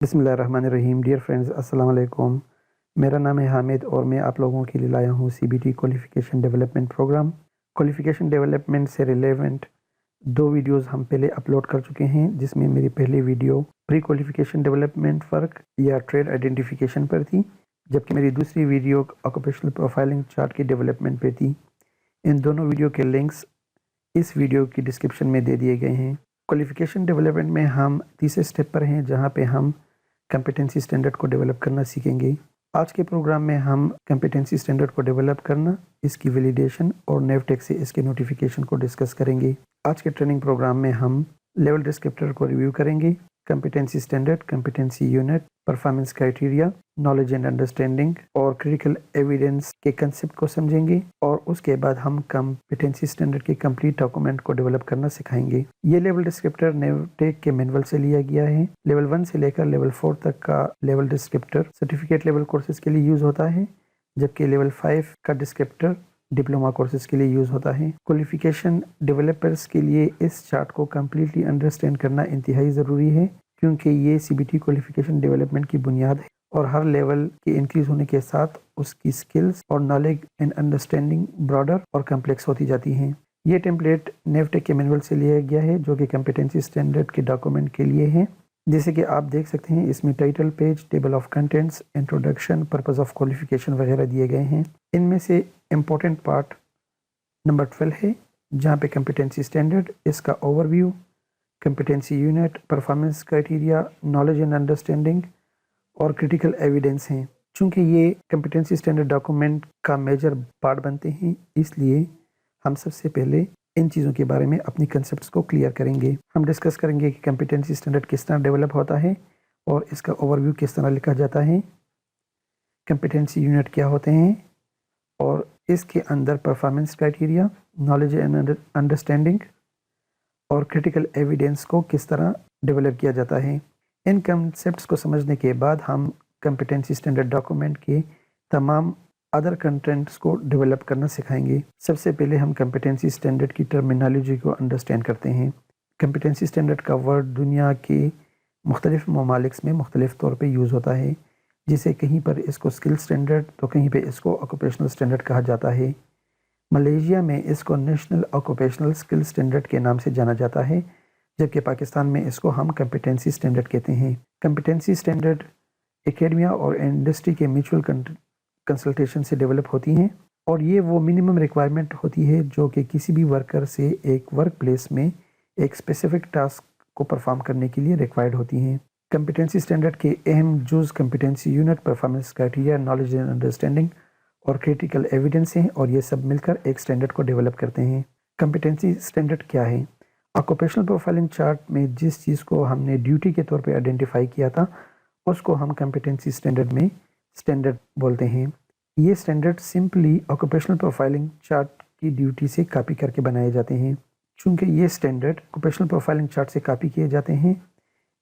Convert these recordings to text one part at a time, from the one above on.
बिस्मिल्लाहिर्रहमानिर्रहीम। Dear friends, अस्सलाम वालेकुम। मेरा नाम है हामिद और मैं आप लोगों के लिए लाया हूँ CBT qualification development programme. Qualification development से रिलेवेंट 2 वीडियोस हम पहले अपलोड कर चुके हैं, जिसमें मेरी पहली वीडियो प्री क्वालिफ़िकेशन डेवलपमेंट फ़र्क या ट्रेड आइडेंटिफिकेशन पर थी, जबकि मेरी दूसरी वीडियो ऑक्यूपेशनल प्रोफाइलिंग चार्ट की डेवलपमेंट पे थी। इन दोनों वीडियो के लिंक्स इस वीडियो की डिस्क्रिप्शन में दे दिए गए हैं। क्वालिफ़िकेशन डेवलपमेंट में हम तीसरे स्टेप पर हैं, जहाँ पे हम कम्पिटेंसी स्टैंडर्ड को डेवलप करना सीखेंगे। आज के प्रोग्राम में हम कम्पिटेंसी स्टैंडर्ड को डेवलप करना, इसकी वैलिडेशन और नेवटेक से इसके नोटिफिकेशन को डिस्कस करेंगे। आज के ट्रेनिंग प्रोग्राम में हम लेवल डिस्क्रिप्टर को रिव्यू करेंगे, competency standard, competency unit, performance criteria, knowledge and understanding और क्रिटिकल एविडेंस के कंसेप्ट को समझेंगे और उसके बाद हम कम्पिटेंसी स्टैंडर्ड के कंप्लीट डॉक्यूमेंट को डेवलप करना सिखाएंगे। ये लेवल डिस्क्रिप्टर नेवटेक के मैनुअल से लिया गया है। लेवल 1 से लेकर लेवल 4 तक का level descriptor certificate level courses के लिए यूज होता है, जबकि लेवल 5 का डिस्क्रिप्टर डिप्लोमा कोर्सेज के लिए यूज होता है। क्वालिफिकेशन डेवलपर्स के लिए इस चार्ट को कम्प्लीटली अंडरस्टैंड करना इंतहाई ज़रूरी है, क्योंकि ये CBT क्वालिफिकेशन डेवलपमेंट की बुनियाद है और हर लेवल के इंक्रीज होने के साथ उसकी स्किल्स और नॉलेज एंड अंडरस्टैंडिंग ब्रॉडर और कम्प्लेक्स होती जाती हैं। ये टेम्पलेट नेवटेक के मैनुअल से लिया गया है, जो कि कम्पिटेंसी स्टैंडर्ड के डॉक्यूमेंट के लिए है। जैसे कि आप देख सकते हैं, इसमें title page, table of contents, introduction, purpose of qualification वगैरह दिए गए हैं। इनमें से इम्पोर्टेंट पार्ट नंबर 12 है, जहाँ पे कम्पिटेंसी स्टैंडर्ड, इसका overview, competency unit, performance criteria, knowledge and understanding और क्रिटिकल एविडेंस हैं। चूँकि ये कम्पिटेंसी स्टैंडर्ड डॉक्यूमेंट का मेजर पार्ट बनते हैं, इसलिए हम सबसे पहले इन चीज़ों के बारे में अपनी कंसेप्ट्स को क्लियर करेंगे। हम डिस्कस करेंगे कि कम्पिटेंसी स्टैंडर्ड किस तरह डेवलप होता है और इसका ओवरव्यू किस तरह लिखा जाता है, कम्पिटेंसी यूनिट क्या होते हैं और इसके अंदर performance criteria, knowledge and understanding और क्रिटिकल एविडेंस को किस तरह डेवलप किया जाता है। इन कंसेप्ट्स को समझने के बाद हम कम्पिटेंसी स्टैंडर्ड डॉक्यूमेंट के तमाम अदर कंटेंट्स को डेवलप करना सिखाएंगे। सबसे पहले हम कम्पिटेंसी स्टैंडर्ड की टर्मिनोलॉजी को अंडरस्टैंड करते हैं। कम्पिटेंसी स्टैंडर्ड का वर्ड दुनिया के मुख्तलिफ ममालिक में मुख्तलिफ तौर पे यूज़ होता है, जिसे कहीं पर इसको स्किल स्टैंडर्ड तो कहीं पे इसको ऑक्यूपेशनल स्टैंडर्ड कहा जाता है। मलेशिया में इसको नेशनल ऑक्यूपेशनल स्किल स्टैंडर्ड के नाम से जाना जाता है, जबकि पाकिस्तान में इसको हम कम्पिटेंसी स्टैंडर्ड कहते हैं। कम्पिटेंसी स्टैंडर्ड एकेडमिया और इंडस्ट्री के म्यूचुअल कंसल्टेशन से डेवलप होती हैं और ये वो मिनिमम रिक्वायरमेंट होती है जो कि किसी भी वर्कर से एक वर्क प्लेस में एक स्पेसिफिक टास्क को परफॉर्म करने के लिए रिक्वायर्ड होती हैं। कम्पिटेंसी स्टैंडर्ड के अहम जुज़ competency unit, performance criteria, knowledge and understanding और क्रिटिकल एविडेंस हैं और ये सब मिलकर एक स्टैंडर्ड को डेवलप करते हैं। कम्पिटेंसी स्टैंडर्ड क्या है? ऑक्यूपेशनल प्रोफाइलिंग चार्ट में जिस चीज़ को हमने ड्यूटी के तौर पे आइडेंटिफाई किया था, उसको हम कम्पिटेंसी स्टैंडर्ड में स्टैंडर्ड बोलते हैं। ये standard simply occupational profiling chart की ड्यूटी से कॉपी करके बनाए जाते हैं। चूँकि ये स्टैंडर्ड ऑक्यूपेशनल प्रोफाइलिंग चार्ट से कॉपी किए जाते हैं,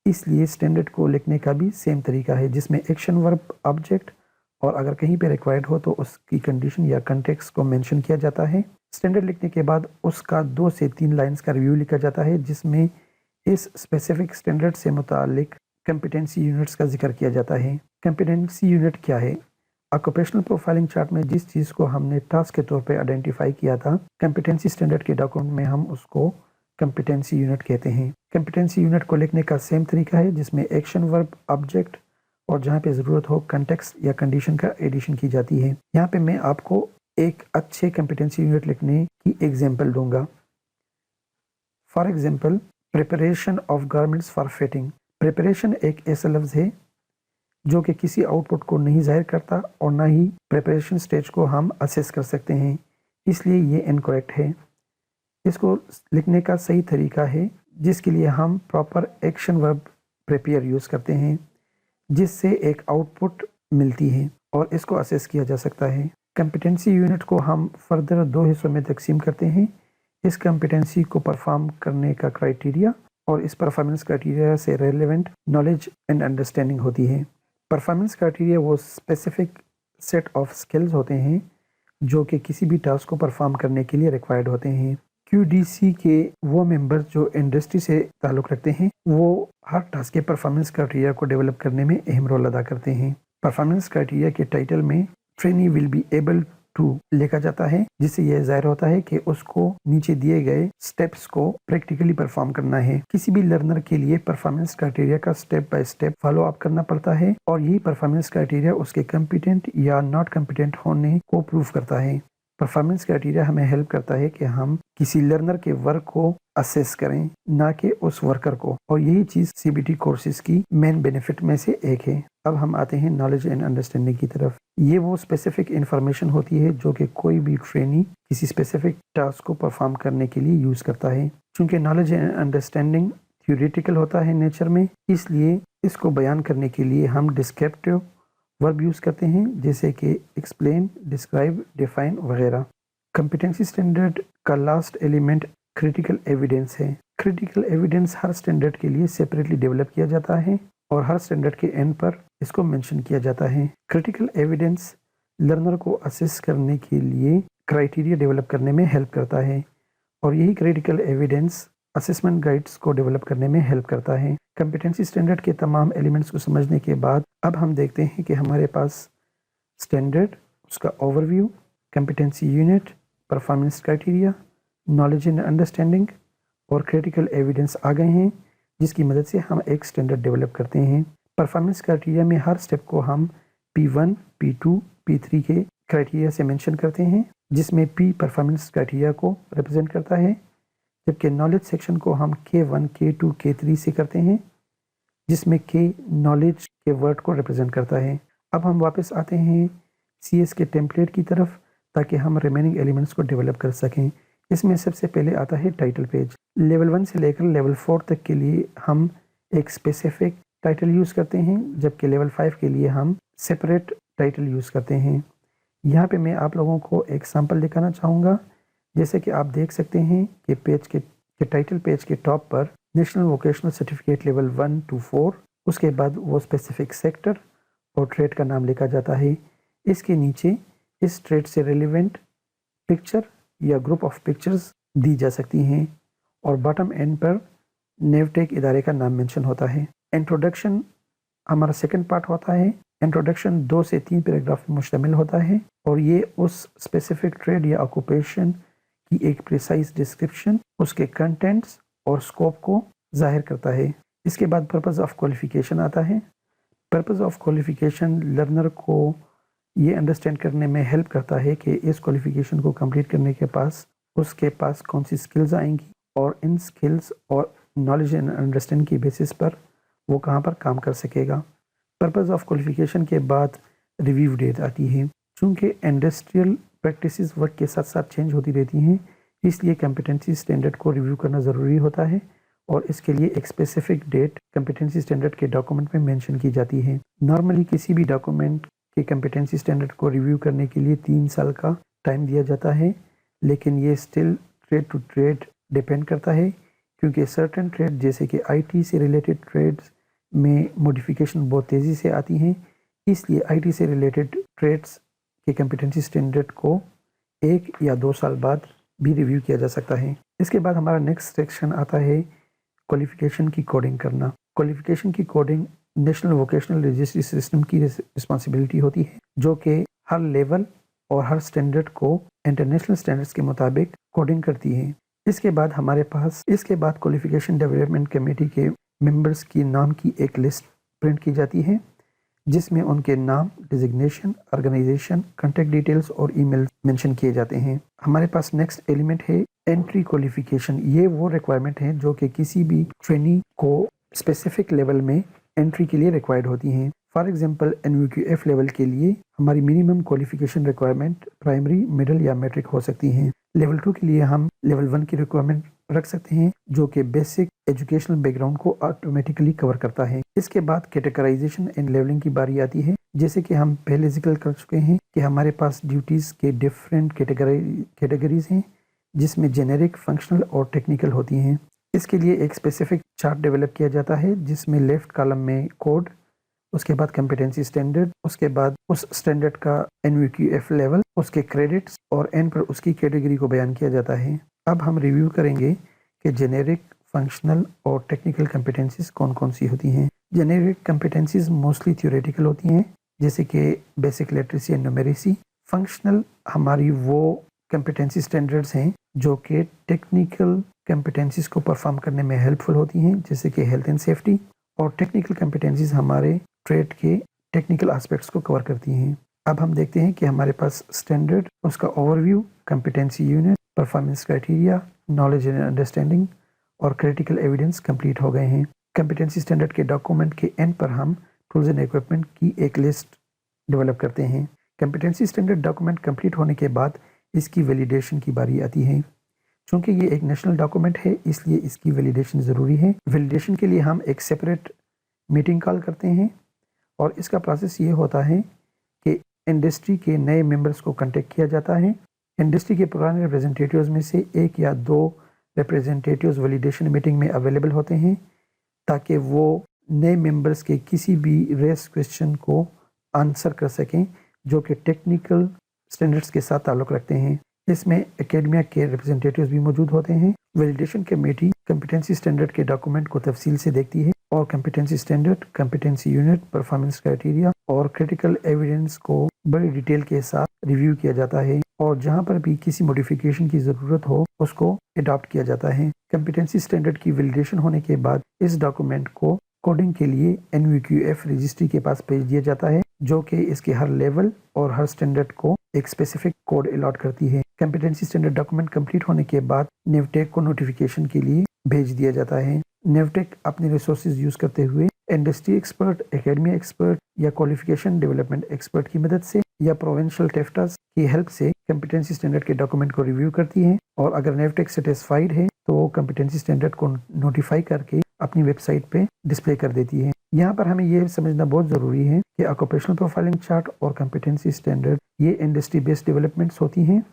इसलिए स्टैंडर्ड को लिखने का भी सेम तरीका है, जिसमें एक्शन, वर्ब, ऑब्जेक्ट और अगर कहीं पे रिक्वायर्ड हो तो उसकी कंडीशन या कंटेक्स्ट को मेंशन किया जाता है। स्टैंडर्ड लिखने के बाद उसका 2 से 3 लाइंस का रिव्यू लिखा जाता है, जिसमें इस स्पेसिफिक स्टैंडर्ड से मुतालिक कम्पिटेंसी यूनिट्स का जिक्र किया जाता है। कम्पिटेंसी यूनिट क्या है? ऑक्यूपेशनल प्रोफाइलिंग चार्ट में जिस चीज़ को हमने टास्क के तौर पे आइडेंटिफाई किया था, कम्पिटेंसी स्टैंडर्ड के डॉक्यूमेंट में हम उसको कम्पिटेंसी यूनिट कहते हैं। कम्पिटेंसी यूनिट को लिखने का सेम तरीका है, जिसमें एक्शन, वर्ब, ऑब्जेक्ट और जहाँ पे ज़रूरत हो कंटेक्स्ट या कंडीशन का एडिशन की जाती है। यहाँ पे मैं आपको एक अच्छे कम्पिटेंसी यूनिट लिखने की एग्जाम्पल दूंगा। For example, preparation of garments for fitting. Preparation एक ऐसा लफ्ज़ है जो कि किसी आउटपुट को नहीं जाहिर करता और ना ही प्रिपरेशन स्टेज को हम असेस कर सकते हैं, इसलिए ये इनकरेक्ट है। इसको लिखने का सही तरीका है, जिसके लिए हम proper action verb prepare use करते हैं, जिससे एक आउटपुट मिलती है और इसको असेस किया जा सकता है। कम्पिटेंसी यूनिट को हम फर्दर 2 हिस्सों में तकसीम करते हैं। इस कम्पिटेंसी को परफॉर्म करने का क्राइटेरिया और इस परफॉर्मेंस क्राइटेरिया से रेलेवेंट नॉलेज एंड अंडरस्टैंडिंग होती है। परफॉर्मेंस क्राइटेरिया वो स्पेसिफिक सेट ऑफ स्किल्स होते हैं जो कि किसी भी टास्क को परफॉर्म करने के लिए रिक्वायर्ड होते हैं। QDC के वो मेंबर्स जो इंडस्ट्री से ताल्लुक़ रखते हैं वो हर टास्क के परफॉर्मेंस क्राइटेरिया को डेवलप करने में अहम रोल अदा करते हैं। परफॉर्मेंस क्राइटेरिया के टाइटल में trainee will be able to लिखा जाता है, जिससे यह जाहिर होता है कि उसको नीचे दिए गए स्टेप्स को प्रैक्टिकली परफॉर्म करना है। किसी भी लर्नर के लिए परफॉर्मेंस क्राइटेरिया का step by step follow up करना पड़ता है और यही परफॉर्मेंस क्राइटेरिया उसके कॉम्पिटेंट या नॉट कॉम्पिटेंट होने को प्रूव करता है। परफॉर्मेंस क्राइटेरिया हमें हेल्प करता है कि हम किसी लर्नर के वर्क को असेस करें, ना कि उस वर्कर को, और यही चीज़ CBT कोर्सेज की मेन बेनिफिट में से एक है। अब हम आते हैं नॉलेज एंड अंडरस्टैंडिंग की तरफ। ये वो स्पेसिफिक इंफॉर्मेशन होती है जो कि कोई भी ट्रेनी किसी स्पेसिफिक टास्क को परफॉर्म करने के लिए यूज़ करता है। चूँकि नॉलेज एंड अंडरस्टैंडिंग थ्योरेटिकल होता है नेचर में, इसलिए इसको बयान करने के लिए हम डिस्क्रिप्टिव वर्ब यूज़ करते हैं, जैसे कि एक्सप्लेन, डिस्क्राइब, डिफाइन वगैरह। कॉम्पिटेंसी स्टैंडर्ड का लास्ट एलिमेंट क्रिटिकल एविडेंस है। क्रिटिकल एविडेंस हर स्टैंडर्ड के लिए सेपरेटली डेवलप किया जाता है और हर स्टैंडर्ड के एंड पर इसको मेंशन किया जाता है। क्रिटिकल एविडेंस लर्नर को असेस करने के लिए क्राइटेरिया डेवलप करने में हेल्प करता है और यही क्रिटिकल एविडेंस असेसमेंट गाइड्स को डेवलप करने में हेल्प करता है। कॉम्पिटेंसी स्टैंडर्ड के तमाम एलिमेंट्स को समझने के बाद अब हम देखते हैं कि हमारे पास स्टैंडर्ड, उसका overview, competency unit, performance criteria, knowledge and understanding और क्रिटिकल एविडेंस आ गए हैं, जिसकी मदद से हम एक स्टैंडर्ड डेवलप करते हैं। परफॉर्मेंस क्राइटेरिया में हर स्टेप को हम P1, P2, P3 के क्राइटेरिया से मेंशन करते हैं, जिसमें P परफॉर्मेंस क्राइटेरिया को रिप्रेजेंट करता है, जबकि नॉलेज सेक्शन को हम K1, K2, K3 से करते हैं, जिसमें K नॉलेज के वर्ड को रिप्रेजेंट करता है। अब हम वापस आते हैं CS के टेम्पलेट की तरफ ताकि हम रिमेनिंग एलिमेंट्स को डेवलप कर सकें। इसमें सबसे पहले आता है टाइटल पेज। लेवल 1 से लेकर लेवल 4 तक के लिए हम एक स्पेसिफिक टाइटल यूज़ करते हैं, जबकि लेवल 5 के लिए हम सेपरेट टाइटल यूज़ करते हैं। यहाँ पे मैं आप लोगों को एक सैम्पल दिखाना चाहूँगा। जैसे कि आप देख सकते हैं कि पेज के टाइटल पेज के टॉप पर national vocational certificate level 1 to 4, उसके बाद वो स्पेसिफिक सेक्टर और ट्रेड का नाम लिखा जाता है। इसके नीचे इस ट्रेड से रिलेवेंट पिक्चर या ग्रुप ऑफ पिक्चर्स दी जा सकती हैं और बॉटम एंड पर नेवटेक इदारे का नाम मेंशन होता है। इंट्रोडक्शन हमारा सेकंड पार्ट होता है। इंट्रोडक्शन 2 से 3 पैराग्राफ में मुश्तमिल होता है और ये उस स्पेसिफिक ट्रेड या ऑक्यूपेशन की एक प्रिसाइज डिस्क्रिप्शन, उसके कंटेंट्स और स्कोप को जाहिर करता है। इसके बाद पर्पस ऑफ क्वालिफिकेशन आता है। पर्पस ऑफ क्वालिफिकेशन लर्नर को ये अंडरस्टैंड करने में हेल्प करता है कि इस क्वालिफिकेशन को कंप्लीट करने के पास उसके पास कौन सी स्किल्स आएंगी और इन स्किल्स और नॉलेज एंड अंडरस्टैंडिंग की बेसिस पर वो कहाँ पर काम कर सकेगा। पर्पस ऑफ क्वालिफिकेशन के बाद रिव्यू डेट आती है। चूँकि इंडस्ट्रियल प्रैक्टिसेस वर्क के साथ साथ चेंज होती रहती हैं, इसलिए कॉम्पिटेंसी स्टैंडर्ड को रिव्यू करना ज़रूरी होता है और इसके लिए एक स्पेसिफिक डेट कॉम्पिटेंसी स्टैंडर्ड के डॉक्यूमेंट में मेंशन की जाती है। नॉर्मली किसी भी डॉक्यूमेंट के कॉम्पिटेंसी स्टैंडर्ड को रिव्यू करने के लिए 3 साल का टाइम दिया जाता है, लेकिन ये still trade to trade depend करता है, क्योंकि सर्टेन ट्रेड जैसे कि IT से रिलेटेड ट्रेड्स में मॉडिफिकेशन बहुत तेज़ी से आती हैं, इसलिए IT से रिलेटेड ट्रेड्स के कॉम्पिटेंसी स्टैंडर्ड को 1 या 2 साल बाद भी रिव्यू किया जा सकता है। इसके बाद हमारा नेक्स्ट सेक्शन आता है क्वालिफिकेशन की कोडिंग करना। क्वालिफिकेशन की coding national vocational registry system की रिस्पॉन्सिबिलिटी होती है, जो कि हर लेवल और हर स्टैंडर्ड को इंटरनेशनल स्टैंडर्ड्स के मुताबिक कोडिंग करती है। इसके बाद क्वालिफिकेशन डेवलपमेंट कमेटी के मेंबर्स की नाम की एक लिस्ट प्रिंट की जाती है, जिसमें उनके नाम, डिजिग्नेशन, ऑर्गेनाइजेशन, कॉन्टैक्ट डिटेल्स और ईमेल मेंशन किए जाते हैं। हमारे पास नेक्स्ट एलिमेंट है एंट्री क्वालिफिकेशन। ये वो रिक्वायरमेंट है जो कि किसी भी ट्रेनी को स्पेसिफिक लेवल में एंट्री के लिए रिक्वायर्ड होती हैं। फॉर एग्जांपल NVQF लेवल के लिए हमारी minimum qualification requirement primary, middle या मैट्रिक हो सकती हैं। लेवल 2 के लिए हम लेवल 1 की रिक्वायरमेंट रख सकते हैं, जो कि बेसिक एजुकेशनल बैकग्राउंड को ऑटोमेटिकली कवर करता है। इसके बाद कैटेगराइजेशन एंड लेवलिंग की बारी आती है। जैसे कि हम पहले जिक्र कर चुके हैं कि हमारे पास ड्यूटीज़ के डिफरेंट कैटेगरीज हैं, जिसमें जेनेरिक, फंक्शनल और टेक्निकल होती हैं। इसके लिए एक स्पेसिफिक चार्ट डेवलप किया जाता है, जिसमें लेफ्ट कॉलम में कोड, उसके बाद कॉम्पिटेंसी स्टैंडर्ड, उसके बाद उस स्टैंडर्ड का NVQF लेवल, उसके क्रेडिट्स और एंड पर उसकी कैटेगरी को बयान किया जाता है। अब हम रिव्यू करेंगे कि जेनेरिक, फंक्शनल और टेक्निकल कम्पिटेंसीज कौन कौन सी होती हैं। जेनेरिक कम्पिटेंसीज मोस्टली थ्योरेटिकल होती हैं, जैसे कि basic literacy and numeracy. Functional हमारी वो कम्पिटेंसी स्टैंडर्ड्स हैं जो कि टेक्निकल कम्पिटेंसीज को परफॉर्म करने में हेल्पफुल होती हैं, जैसे कि हेल्थ एंड सेफ्टी। और टेक्निकल कम्पिटेंसीज हमारे ट्रेड के टेक्निकल एस्पेक्ट्स को कवर करती हैं। अब हम देखते हैं कि हमारे पास स्टैंडर्ड, उसका overview, competency unit, performance criteria, knowledge and understanding और क्रिटिकल एविडेंस कंप्लीट हो गए हैं। कम्पिटेंसी स्टैंडर्ड के डॉक्यूमेंट के एंड पर हम टूल्स एंड इक्विपमेंट की एक लिस्ट डेवलप करते हैं। कम्पिटेंसी स्टैंडर्ड डॉक्यूमेंट कंप्लीट होने के बाद इसकी वैलिडेशन की बारी आती है। चूँकि ये एक नेशनल डॉक्यूमेंट है, इसलिए इसकी वैलिडेशन ज़रूरी है। वैलिडेशन के लिए हम एक सेपरेट मीटिंग कॉल करते हैं और इसका प्रोसेस ये होता है कि इंडस्ट्री के नए मेंबर्स को कांटेक्ट किया जाता है। इंडस्ट्री के पुराने रिप्रेजेंटेटिव्स में से एक या दो रिप्रेजेंटेटिव्स वैलिडेशन मीटिंग में अवेलेबल होते हैं, ताकि वो नए मेंबर्स के किसी भी रेस क्वेश्चन को आंसर कर सकें जो कि टेक्निकल स्टैंडर्ड्स के साथ ताल्लुक़ रखते हैं। इसमें एकेडमिया के रिप्रेजेंटेटिव्स भी मौजूद होते हैं। वैलिडेशन कमेटी कम्पिटेंसी स्टैंडर्ड के डॉक्यूमेंट को तफसील से देखती है और competency standard, competency unit, performance criteria और क्रिटिकल एविडेंस को बड़ी डिटेल के साथ रिव्यू किया जाता है और जहां पर भी किसी मॉडिफिकेशन की ज़रूरत हो उसको अडॉप्ट किया जाता है। कम्पिटेंसी स्टैंडर्ड की वैलिडेशन होने के बाद इस डॉक्यूमेंट को कोडिंग के लिए NVQF रजिस्ट्री के पास भेज दिया जाता है, जो कि इसके हर लेवल और हर स्टैंडर्ड को एक स्पेसिफिक कोड अलॉट करती है। कम्पिटेंसी स्टैंडर्ड डॉक्यूमेंट कंप्लीट होने के बाद नेवटेक को नोटिफिकेशन के लिए भेज दिया जाता है। नेवटेक अपने रिसोर्सेज यूज करते हुए इंडस्ट्री एक्सपर्ट, एकेडमी एक्सपर्ट या क्वालिफिकेशन डेवलपमेंट एक्सपर्ट की मदद से या प्रोविंशियल टेस्टर्स की हेल्प से कम्पिटेंसी स्टैंडर्ड के डॉक्यूमेंट को रिव्यू करती है और अगर नेवटेक सेटिस्फाइड है तो कम्पिटेंसी स्टैंडर्ड को नोटिफाई करके अपनी वेबसाइट पे डिस्प्ले कर देती है। यहाँ पर हमें ये समझना बहुत ज़रूरी है कि ऑक्यूपेशनल प्रोफाइलिंग चार्ट और कम्पिटेंसी स्टैंडर्ड ये इंडस्ट्री बेस्ड डेवलपमेंट्स होती हैं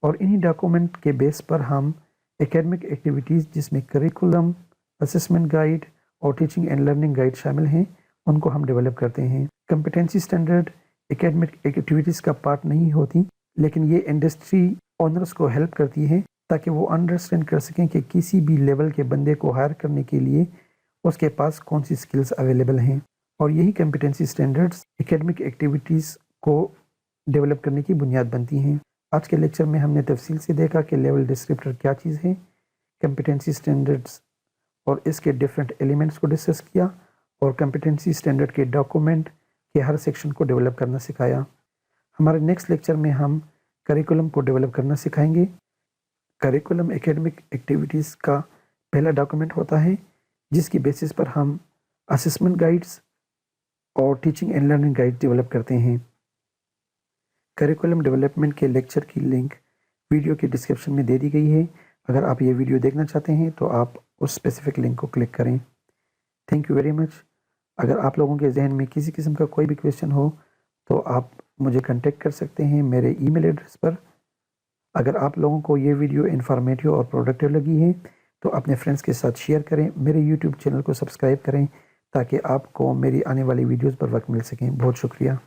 और इन्हीं डॉक्यूमेंट के बेस पर हम एकेडमिक एक्टिविटीज़ जिसमें करिकुलम, असेसमेंट गाइड और टीचिंग एंड लर्निंग गाइड शामिल हैं उनको हम डेवलप करते हैं। कम्पिटेंसी स्टैंडर्ड एकेडमिक एक्टिविटीज़ का पार्ट नहीं होती, लेकिन ये इंडस्ट्री ओनर्स को हेल्प करती है ताकि वो अंडरस्टैंड कर सकें कि किसी भी लेवल के बंदे को हायर करने के लिए उसके पास कौन सी स्किल्स अवेलेबल हैं और यही कम्पिटेंसी स्टैंडर्ड्स एकेडमिक एक्टिविटीज़ को डेवलप करने की बुनियाद बनती हैं। आज के लेक्चर में हमने तफसील से देखा कि लेवल डिस्क्रिप्टर क्या चीज़ है, कम्पिटेंसी स्टैंडर्ड्स और इसके डिफरेंट एलिमेंट्स को डिस्कस किया और कम्पिटेंसी स्टैंडर्ड के डॉक्यूमेंट के हर सेक्शन को डेवलप करना सिखाया। हमारे नेक्स्ट लेक्चर में हम करिकुलम को डेवलप करना सिखाएंगे। करिकुलम एकेडमिक एक्टिविटीज़ का पहला डॉक्यूमेंट होता है जिसकी बेसिस पर हम असेसमेंट गाइड्स और teaching and learning guide develop करते हैं। करिकुलम डेवलपमेंट के लेक्चर की लिंक वीडियो के डिस्क्रिप्शन में दे दी गई है। अगर आप ये वीडियो देखना चाहते हैं तो आप उस स्पेसिफिक लिंक को क्लिक करें। Thank you very much. अगर आप लोगों के जहन में किसी किस्म का कोई भी क्वेश्चन हो तो आप मुझे कांटेक्ट कर सकते हैं मेरे ईमेल एड्रेस पर। अगर आप लोगों को ये वीडियो इन्फॉर्मेटिव और प्रोडक्टिव लगी है तो अपने फ्रेंड्स के साथ शेयर करें। मेरे यूट्यूब चैनल को सब्सक्राइब करें ताकि आपको मेरी आने वाली वीडियोस पर वक्त मिल सकें। बहुत शुक्रिया।